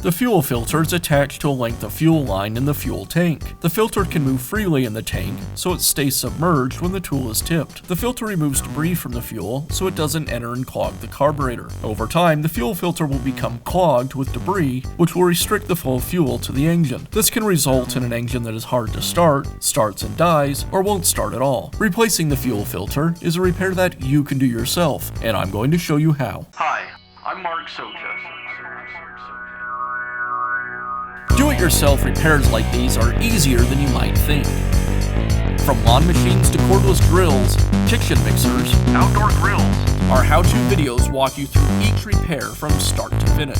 The fuel filter is attached to a length of fuel line in the fuel tank. The filter can move freely in the tank, so it stays submerged when the tool is tipped. The filter removes debris from the fuel, so it doesn't enter and clog the carburetor. Over time, the fuel filter will become clogged with debris, which will restrict the flow of fuel to the engine. This can result in an engine that is hard to start, starts and dies, or won't start at all. Replacing the fuel filter is a repair that you can do yourself, and I'm going to show you how. Hi, I'm Mark Socha. Do-it-yourself repairs like these are easier than you might think. From lawn machines to cordless drills, kitchen mixers, Outdoor grills. our how-to videos walk you through each repair from start to finish.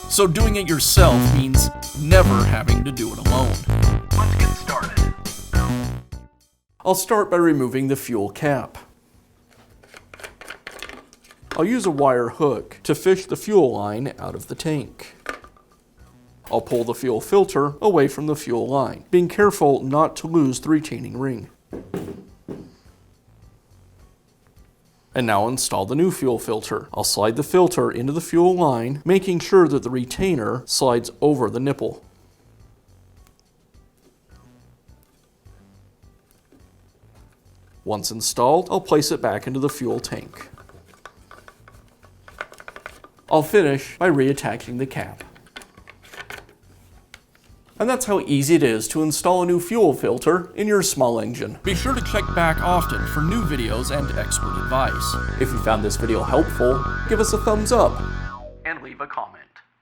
So doing it yourself means never having to do it alone. Let's get started. I'll start by removing the fuel cap. I'll use a wire hook to fish the fuel line out of the tank. I'll pull the fuel filter away from the fuel line, being careful not to lose the retaining ring. And now install the new fuel filter. I'll slide the filter into the fuel line, making sure that the retainer slides over the nipple. Once installed, I'll place it back into the fuel tank. I'll finish by reattaching the cap. And that's how easy it is to install a new fuel filter in your small engine. Be sure to check back often for new videos and expert advice. If you found this video helpful, give us a thumbs up. And leave a comment.